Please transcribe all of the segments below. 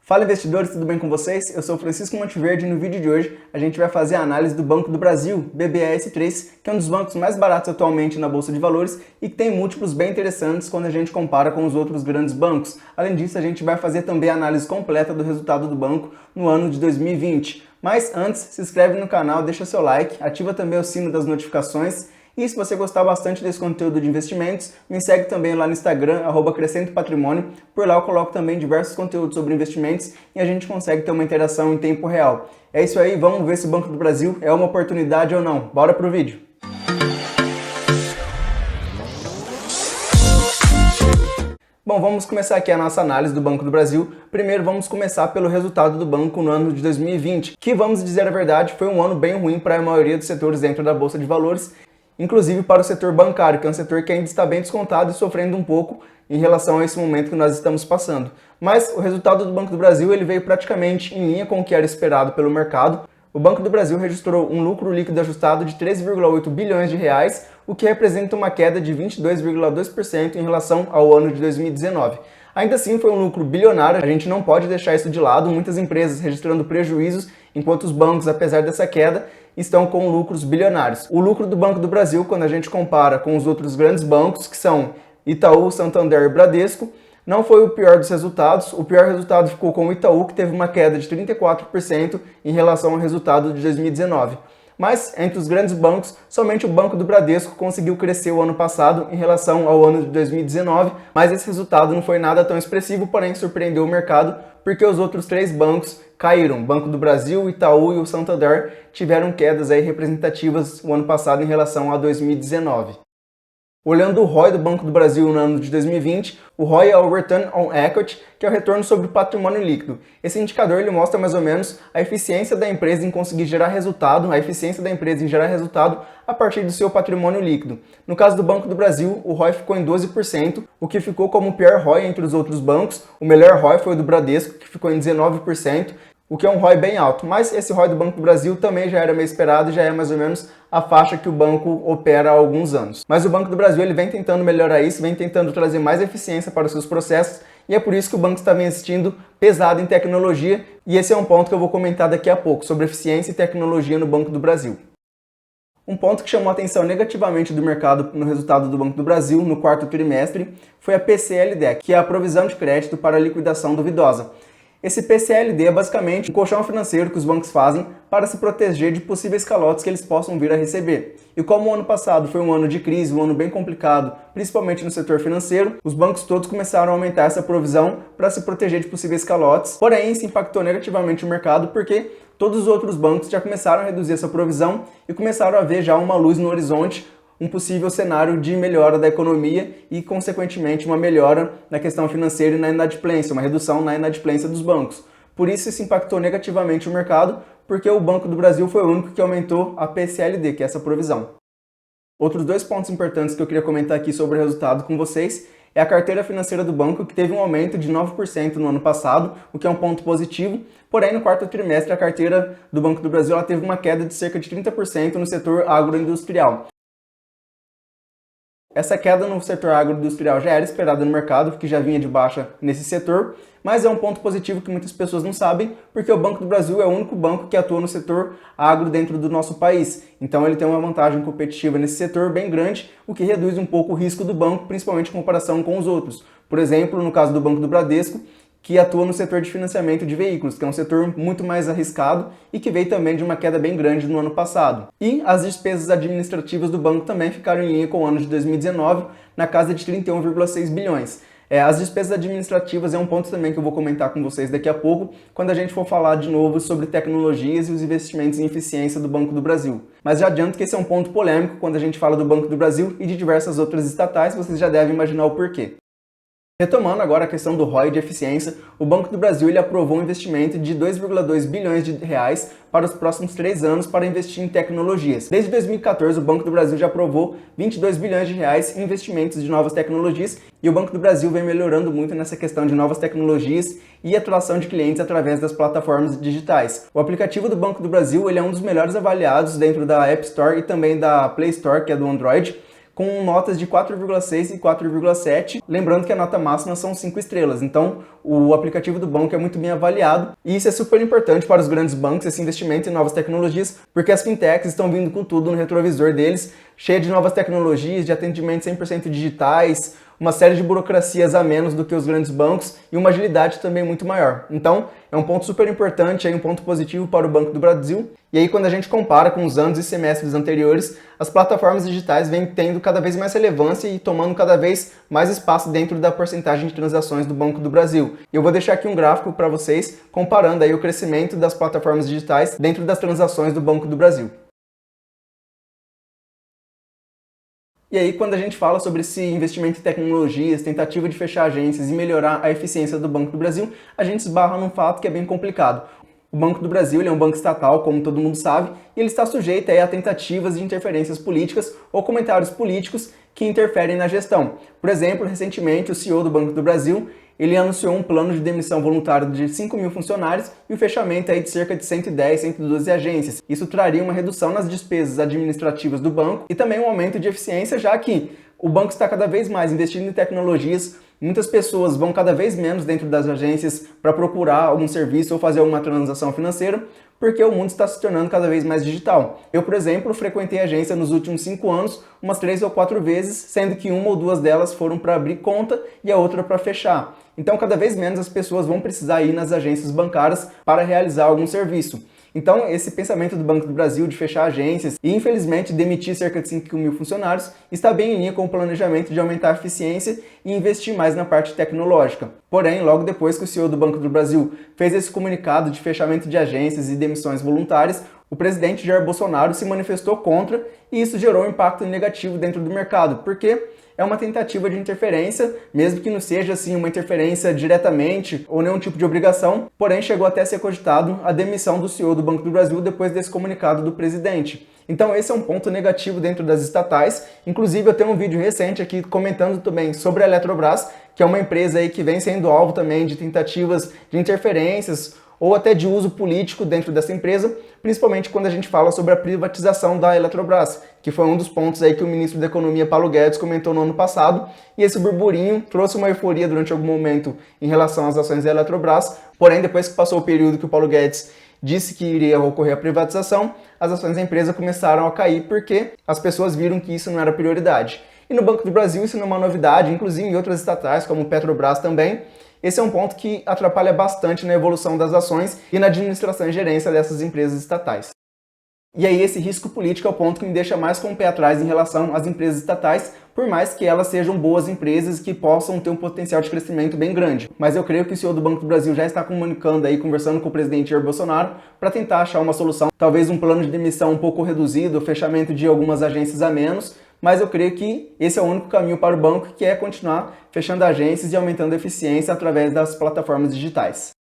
Fala investidores, tudo bem com vocês? Eu sou o Francisco Monteverde e no vídeo de hoje a gente vai fazer a análise do Banco do Brasil, BBAS3, que é um dos bancos mais baratos atualmente na Bolsa de Valores e que tem múltiplos bem interessantes quando a gente compara com os outros grandes bancos. Além disso, a gente vai fazer também a análise completa do resultado do banco no ano de 2020. Mas antes, se inscreve no canal, deixa seu like, ativa também o sino das notificações. E se você gostar bastante desse conteúdo de investimentos, me segue também lá no Instagram, @crescentopatrimônio. Por lá eu coloco também diversos conteúdos sobre investimentos e a gente consegue ter uma interação em tempo real. É isso aí, vamos ver se o Banco do Brasil é uma oportunidade ou não. Bora pro vídeo! Bom, vamos começar aqui a nossa análise do Banco do Brasil. Primeiro vamos começar pelo resultado do banco no ano de 2020, que, vamos dizer a verdade, foi um ano bem ruim para a maioria dos setores dentro da Bolsa de Valores, inclusive para o setor bancário, que é um setor que ainda está bem descontado e sofrendo um pouco em relação a esse momento que nós estamos passando. Mas o resultado do Banco do Brasil ele veio praticamente em linha com o que era esperado pelo mercado. O Banco do Brasil registrou um lucro líquido ajustado de 13,8 bilhões de reais, o que representa uma queda de 22,2% em relação ao ano de 2019. Ainda assim, foi um lucro bilionário, a gente não pode deixar isso de lado, muitas empresas registrando prejuízos, enquanto os bancos, apesar dessa queda, estão com lucros bilionários. O lucro do Banco do Brasil, quando a gente compara com os outros grandes bancos, que são Itaú, Santander e Bradesco, não foi o pior dos resultados. O pior resultado ficou com o Itaú, que teve uma queda de 34% em relação ao resultado de 2019. Mas, entre os grandes bancos, somente o Banco do Bradesco conseguiu crescer o ano passado em relação ao ano de 2019, mas esse resultado não foi nada tão expressivo, porém surpreendeu o mercado, porque os outros três bancos caíram. O Banco do Brasil, o Itaú e o Santander tiveram quedas aí representativas o ano passado em relação a 2019. Olhando o ROI do Banco do Brasil no ano de 2020, o ROI é o Return on Equity, que é o retorno sobre o patrimônio líquido. Esse indicador ele mostra mais ou menos a eficiência da empresa em conseguir gerar resultado, a eficiência da empresa em gerar resultado a partir do seu patrimônio líquido. No caso do Banco do Brasil, o ROI ficou em 12%, o que ficou como o pior ROI entre os outros bancos. O melhor ROI foi o do Bradesco, que ficou em 19%. O que é um ROI bem alto, mas esse ROI do Banco do Brasil também já era meio esperado, já é mais ou menos a faixa que o banco opera há alguns anos. Mas o Banco do Brasil ele vem tentando melhorar isso, vem tentando trazer mais eficiência para os seus processos, e é por isso que o banco está investindo pesado em tecnologia, e esse é um ponto que eu vou comentar daqui a pouco, sobre eficiência e tecnologia no Banco do Brasil. Um ponto que chamou a atenção negativamente do mercado no resultado do Banco do Brasil no quarto trimestre foi a PCLD, que é a provisão de crédito para liquidação duvidosa. Esse PCLD é basicamente um colchão financeiro que os bancos fazem para se proteger de possíveis calotes que eles possam vir a receber. E como o ano passado foi um ano de crise, um ano bem complicado, principalmente no setor financeiro, os bancos todos começaram a aumentar essa provisão para se proteger de possíveis calotes. Porém, isso impactou negativamente o mercado porque todos os outros bancos já começaram a reduzir essa provisão e começaram a ver já uma luz no horizonte, um possível cenário de melhora da economia e, consequentemente, uma melhora na questão financeira e na inadimplência, uma redução na inadimplência dos bancos. Por isso impactou negativamente o mercado, porque o Banco do Brasil foi o único que aumentou a PCLD, que é essa provisão. Outros dois pontos importantes que eu queria comentar aqui sobre o resultado com vocês é a carteira financeira do banco, que teve um aumento de 9% no ano passado, o que é um ponto positivo. Porém, no quarto trimestre, a carteira do Banco do Brasil ela teve uma queda de cerca de 30% no setor agroindustrial. Essa queda no setor agroindustrial já era esperada no mercado, que já vinha de baixa nesse setor, mas é um ponto positivo que muitas pessoas não sabem, porque o Banco do Brasil é o único banco que atua no setor agro dentro do nosso país. Então ele tem uma vantagem competitiva nesse setor bem grande, o que reduz um pouco o risco do banco, principalmente em comparação com os outros. Por exemplo, no caso do Banco do Bradesco, que atua no setor de financiamento de veículos, que é um setor muito mais arriscado e que veio também de uma queda bem grande no ano passado. E as despesas administrativas do banco também ficaram em linha com o ano de 2019, na casa de 31,6 bilhões. As despesas administrativas é um ponto também que eu vou comentar com vocês daqui a pouco, quando a gente for falar de novo sobre tecnologias e os investimentos em eficiência do Banco do Brasil. Mas já adianto que esse é um ponto polêmico quando a gente fala do Banco do Brasil e de diversas outras estatais, vocês já devem imaginar o porquê. Retomando agora a questão do ROI de eficiência, o Banco do Brasil ele aprovou um investimento de 2,2 bilhões de reais para os próximos 3 anos para investir em tecnologias. Desde 2014, o Banco do Brasil já aprovou 22 bilhões de reais em investimentos de novas tecnologias e o Banco do Brasil vem melhorando muito nessa questão de novas tecnologias e atração de clientes através das plataformas digitais. O aplicativo do Banco do Brasil ele é um dos melhores avaliados dentro da App Store e também da Play Store, que é do Android, com notas de 4,6 e 4,7, lembrando que a nota máxima são 5 estrelas, então o aplicativo do banco é muito bem avaliado, e isso é super importante para os grandes bancos, esse investimento em novas tecnologias, porque as fintechs estão vindo com tudo no retrovisor deles, cheio de novas tecnologias, de atendimento 100% digitais, uma série de burocracias a menos do que os grandes bancos e uma agilidade também muito maior. Então, é um ponto super importante, um ponto positivo para o Banco do Brasil. E aí, quando a gente compara com os anos e semestres anteriores, as plataformas digitais vêm tendo cada vez mais relevância e tomando cada vez mais espaço dentro da porcentagem de transações do Banco do Brasil. E eu vou deixar aqui um gráfico para vocês, comparando aí o crescimento das plataformas digitais dentro das transações do Banco do Brasil. E aí, quando a gente fala sobre esse investimento em tecnologias, tentativa de fechar agências e melhorar a eficiência do Banco do Brasil, a gente esbarra num fato que é bem complicado. O Banco do Brasil ele é um banco estatal, como todo mundo sabe, e ele está sujeito aí a tentativas de interferências políticas ou comentários políticos que interferem na gestão. Por exemplo, recentemente o CEO do Banco do Brasil ele anunciou um plano de demissão voluntária de 5 mil funcionários e o fechamento aí de cerca de 110, 112 agências. Isso traria uma redução nas despesas administrativas do banco e também um aumento de eficiência, já que o banco está cada vez mais investindo em tecnologias. Muitas pessoas vão cada vez menos dentro das agências para procurar algum serviço ou fazer alguma transação financeira, porque o mundo está se tornando cada vez mais digital. Eu, por exemplo, frequentei a agência nos últimos 5 anos, umas 3 ou 4 vezes, sendo que uma ou duas delas foram para abrir conta e a outra para fechar. Então, cada vez menos as pessoas vão precisar ir nas agências bancárias para realizar algum serviço. Então, esse pensamento do Banco do Brasil de fechar agências e, infelizmente, demitir cerca de 5 mil funcionários está bem em linha com o planejamento de aumentar a eficiência e investir mais na parte tecnológica. Porém, logo depois que o CEO do Banco do Brasil fez esse comunicado de fechamento de agências e demissões voluntárias, o presidente Jair Bolsonaro se manifestou contra e isso gerou um impacto negativo dentro do mercado, porque é uma tentativa de interferência, mesmo que não seja assim uma interferência diretamente ou nenhum tipo de obrigação, porém chegou até a ser cogitado a demissão do CEO do Banco do Brasil depois desse comunicado do presidente. Então esse é um ponto negativo dentro das estatais. Inclusive eu tenho um vídeo recente aqui comentando também sobre a Eletrobras, que é uma empresa aí que vem sendo alvo também de tentativas de interferências ou até de uso político dentro dessa empresa, principalmente quando a gente fala sobre a privatização da Eletrobras, que foi um dos pontos aí que o ministro da Economia, Paulo Guedes, comentou no ano passado, e esse burburinho trouxe uma euforia durante algum momento em relação às ações da Eletrobras, porém depois que passou o período que o Paulo Guedes disse que iria ocorrer a privatização, as ações da empresa começaram a cair porque as pessoas viram que isso não era prioridade. E no Banco do Brasil isso não é uma novidade, inclusive em outras estatais, como Petrobras também. Esse é um ponto que atrapalha bastante na evolução das ações e na administração e gerência dessas empresas estatais. E aí esse risco político é o ponto que me deixa mais com o pé atrás em relação às empresas estatais, por mais que elas sejam boas empresas que possam ter um potencial de crescimento bem grande. Mas eu creio que o CEO do Banco do Brasil já está comunicando aí, conversando com o presidente Jair Bolsonaro, para tentar achar uma solução, talvez um plano de demissão um pouco reduzido, o fechamento de algumas agências a menos, mas eu creio que esse é o único caminho para o banco, que é continuar fechando agências e aumentando a eficiência através das plataformas digitais.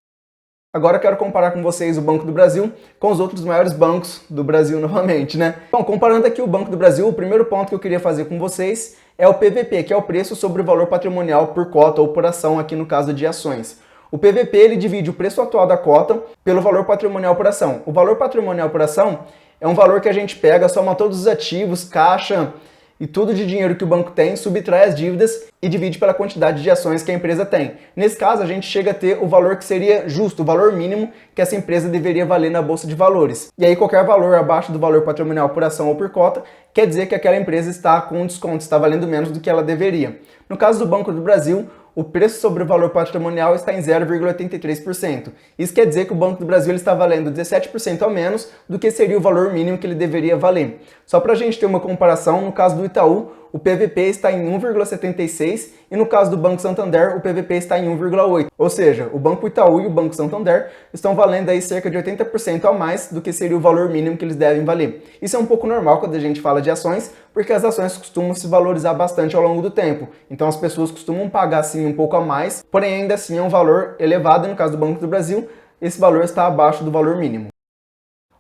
Agora eu quero comparar com vocês o Banco do Brasil com os outros maiores bancos do Brasil novamente, né? Bom, comparando aqui o Banco do Brasil, o primeiro ponto que eu queria fazer com vocês é o PVP, que é o preço sobre o valor patrimonial por cota ou por ação, aqui no caso de ações. O PVP ele divide o preço atual da cota pelo valor patrimonial por ação. O valor patrimonial por ação é um valor que a gente pega, soma todos os ativos, caixa e tudo de dinheiro que o banco tem, subtrai as dívidas e divide pela quantidade de ações que a empresa tem. Nesse caso, a gente chega a ter o valor que seria justo, o valor mínimo que essa empresa deveria valer na Bolsa de Valores. E aí qualquer valor abaixo do valor patrimonial por ação ou por cota quer dizer que aquela empresa está com um desconto, está valendo menos do que ela deveria. No caso do Banco do Brasil, o preço sobre o valor patrimonial está em 0,83%. Isso quer dizer que o Banco do Brasil está valendo 17% a menos do que seria o valor mínimo que ele deveria valer. Só para a gente ter uma comparação, no caso do Itaú, o PVP está em 1,76 e no caso do Banco Santander, o PVP está em 1,8. Ou seja, o Banco Itaú e o Banco Santander estão valendo aí cerca de 80% a mais do que seria o valor mínimo que eles devem valer. Isso é um pouco normal quando a gente fala de ações, porque as ações costumam se valorizar bastante ao longo do tempo. Então as pessoas costumam pagar sim um pouco a mais, porém ainda assim é um valor elevado. No caso do Banco do Brasil, esse valor está abaixo do valor mínimo.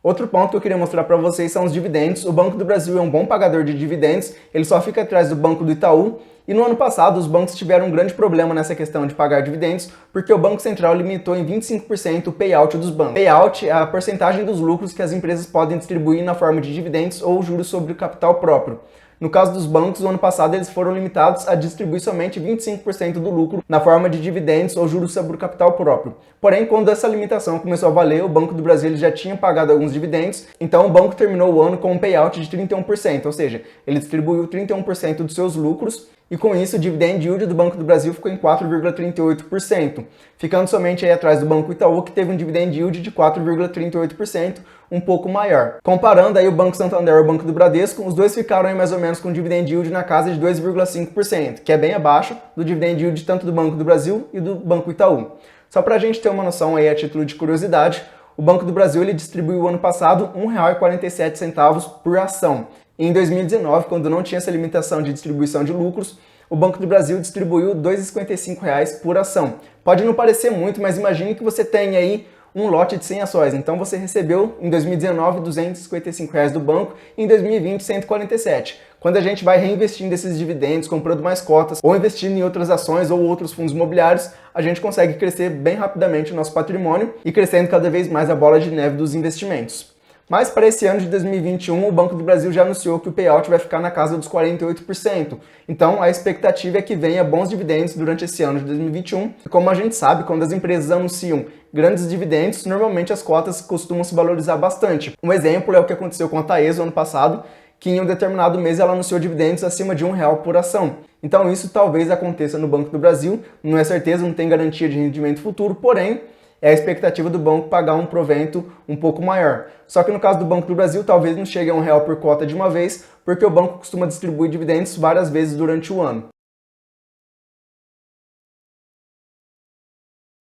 Outro ponto que eu queria mostrar para vocês são os dividendos. O Banco do Brasil é um bom pagador de dividendos, ele só fica atrás do Banco do Itaú. E no ano passado, os bancos tiveram um grande problema nessa questão de pagar dividendos, porque o Banco Central limitou em 25% o payout dos bancos. Payout é a porcentagem dos lucros que as empresas podem distribuir na forma de dividendos ou juros sobre o capital próprio. No caso dos bancos, no ano passado eles foram limitados a distribuir somente 25% do lucro na forma de dividendos ou juros sobre o capital próprio. Porém, quando essa limitação começou a valer, o Banco do Brasil ele já tinha pagado alguns dividendos, então o banco terminou o ano com um payout de 31%, ou seja, ele distribuiu 31% dos seus lucros e com isso o dividend yield do Banco do Brasil ficou em 4,38%, ficando somente aí atrás do Banco Itaú, que teve um dividend yield de 4,38%, um pouco maior. Comparando aí o Banco Santander e o Banco do Bradesco, os dois ficaram aí mais ou menos com um dividend yield na casa de 2,5%, que é bem abaixo do dividend yield tanto do Banco do Brasil e do Banco Itaú. Só para a gente ter uma noção aí a título de curiosidade, o Banco do Brasil ele distribuiu ano passado R$ 1,47 por ação. Em 2019, quando não tinha essa limitação de distribuição de lucros, o Banco do Brasil distribuiu R$ 2,55 por ação. Pode não parecer muito, mas imagine que você tem aí um lote de 100 ações. Então você recebeu em 2019 R$ 255 do banco e em 2020 147. Quando a gente vai reinvestindo esses dividendos, comprando mais cotas ou investindo em outras ações ou outros fundos imobiliários, a gente consegue crescer bem rapidamente o nosso patrimônio e crescendo cada vez mais a bola de neve dos investimentos. Mas para esse ano de 2021, o Banco do Brasil já anunciou que o payout vai ficar na casa dos 48%. Então, a expectativa é que venha bons dividendos durante esse ano de 2021. E como a gente sabe, quando as empresas anunciam grandes dividendos, normalmente as cotas costumam se valorizar bastante. Um exemplo é o que aconteceu com a Taesa ano passado, que em um determinado mês ela anunciou dividendos acima de R$ 1 por ação. Então isso talvez aconteça no Banco do Brasil, não é certeza, não tem garantia de rendimento futuro, porém é a expectativa do banco pagar um provento um pouco maior. Só que no caso do Banco do Brasil, talvez não chegue a R$ 1 por cota de uma vez, porque o banco costuma distribuir dividendos várias vezes durante o ano.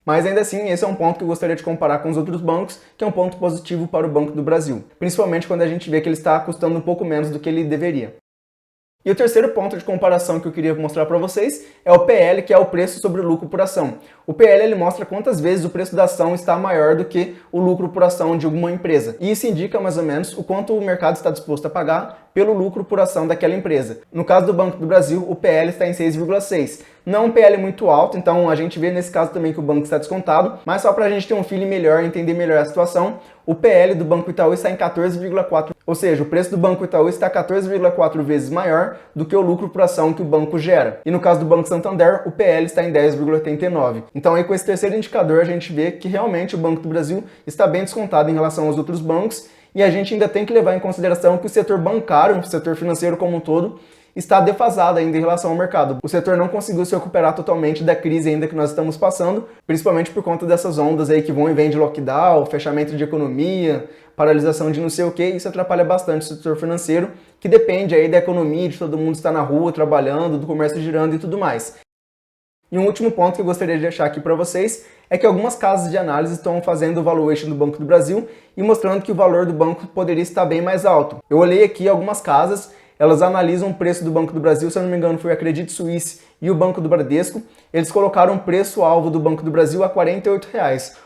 Mas ainda assim, esse é um ponto que eu gostaria de comparar com os outros bancos, que é um ponto positivo para o Banco do Brasil. Principalmente quando a gente vê que ele está custando um pouco menos do que ele deveria. E o terceiro ponto de comparação que eu queria mostrar para vocês é o PL, que é o preço sobre o lucro por ação. O PL ele mostra quantas vezes o preço da ação está maior do que o lucro por ação de alguma empresa. E isso indica mais ou menos o quanto o mercado está disposto a pagar pelo lucro por ação daquela empresa. No caso do Banco do Brasil, o PL está em 6,6. Não é um PL muito alto, então a gente vê nesse caso também que o banco está descontado, mas só para a gente ter um feeling melhor, entender melhor a situação, o PL do Banco Itaú está em 14,4, ou seja, o preço do Banco Itaú está 14,4 vezes maior do que o lucro por ação que o banco gera. E no caso do Banco Santander, o PL está em 10,89. Então aí com esse terceiro indicador a gente vê que realmente o Banco do Brasil está bem descontado em relação aos outros bancos, e a gente ainda tem que levar em consideração que o setor bancário, o setor financeiro como um todo, está defasado ainda em relação ao mercado. O setor não conseguiu se recuperar totalmente da crise ainda que nós estamos passando, principalmente por conta dessas ondas aí que vão e vêm de lockdown, fechamento de economia, paralisação de não sei o que, isso atrapalha bastante o setor financeiro, que depende aí da economia, de todo mundo estar na rua trabalhando, do comércio girando e tudo mais. E um último ponto que eu gostaria de deixar aqui para vocês é que algumas casas de análise estão fazendo o valuation do Banco do Brasil e mostrando que o valor do banco poderia estar bem mais alto. Eu olhei aqui algumas casas, elas analisam o preço do Banco do Brasil, se eu não me engano foi a Credit Suisse e o Banco do Bradesco. Eles colocaram o preço-alvo do Banco do Brasil a R$ 48.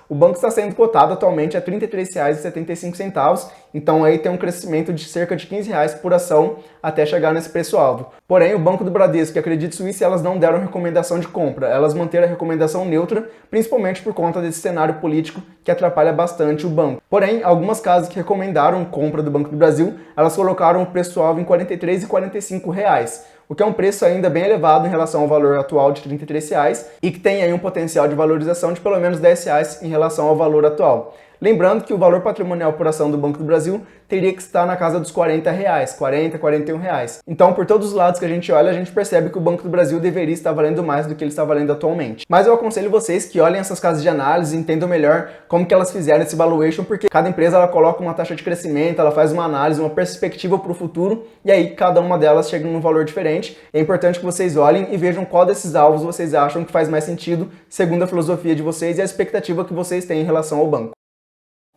O banco está sendo cotado atualmente a R$ 33,75, então aí tem um crescimento de cerca de R$ 15 por ação até chegar nesse preço-alvo. Porém, o Banco do Bradesco e a Credit Suisse elas não deram recomendação de compra, elas manteram a recomendação neutra, principalmente por conta desse cenário político que atrapalha bastante o banco. Porém, algumas casas que recomendaram compra do Banco do Brasil, elas colocaram o preço-alvo em R$ 43,45. O que é um preço ainda bem elevado em relação ao valor atual de R$ 33 e que tem aí um potencial de valorização de pelo menos R$ 10 em relação ao valor atual. Lembrando que o valor patrimonial por ação do Banco do Brasil teria que estar na casa dos R$ 40, R$ 41. Então, por todos os lados que a gente olha, a gente percebe que o Banco do Brasil deveria estar valendo mais do que ele está valendo atualmente. Mas eu aconselho vocês que olhem essas casas de análise e entendam melhor como que elas fizeram esse valuation, porque cada empresa ela coloca uma taxa de crescimento, ela faz uma análise, uma perspectiva para o futuro, e aí cada uma delas chega num valor diferente. É importante que vocês olhem e vejam qual desses alvos vocês acham que faz mais sentido, segundo a filosofia de vocês e a expectativa que vocês têm em relação ao banco.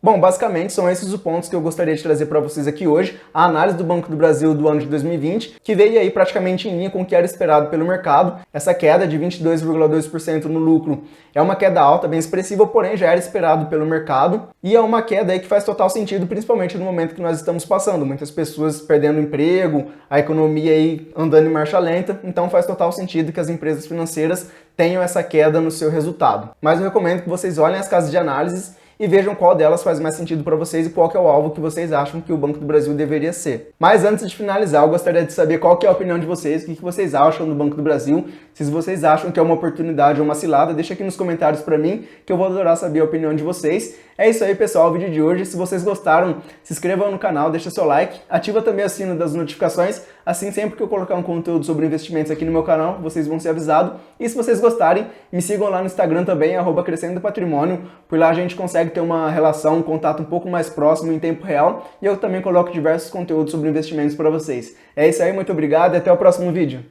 Bom, basicamente são esses os pontos que eu gostaria de trazer para vocês aqui hoje. A análise do Banco do Brasil do ano de 2020, que veio aí praticamente em linha com o que era esperado pelo mercado. Essa queda de 22,2% no lucro é uma queda alta, bem expressiva, porém já era esperado pelo mercado. E é uma queda aí que faz total sentido, principalmente no momento que nós estamos passando. Muitas pessoas perdendo emprego, a economia aí andando em marcha lenta, então faz total sentido que as empresas financeiras tenham essa queda no seu resultado. Mas eu recomendo que vocês olhem as casas de análise e vejam qual delas faz mais sentido para vocês e qual que é o alvo que vocês acham que o Banco do Brasil deveria ser. Mas antes de finalizar, eu gostaria de saber qual que é a opinião de vocês, o que vocês acham do Banco do Brasil. Se vocês acham que é uma oportunidade ou uma cilada, deixa aqui nos comentários para mim, que eu vou adorar saber a opinião de vocês. É isso aí, pessoal, o vídeo de hoje. Se vocês gostaram, se inscrevam no canal, deixa seu like, ativa também o sino das notificações, assim sempre que eu colocar um conteúdo sobre investimentos aqui no meu canal, vocês vão ser avisados. E se vocês gostarem, me sigam lá no Instagram também, @crescendopatrimônio. Por lá a gente consegue ter uma relação, um contato um pouco mais próximo em tempo real, e eu também coloco diversos conteúdos sobre investimentos para vocês. É isso aí, muito obrigado e até o próximo vídeo.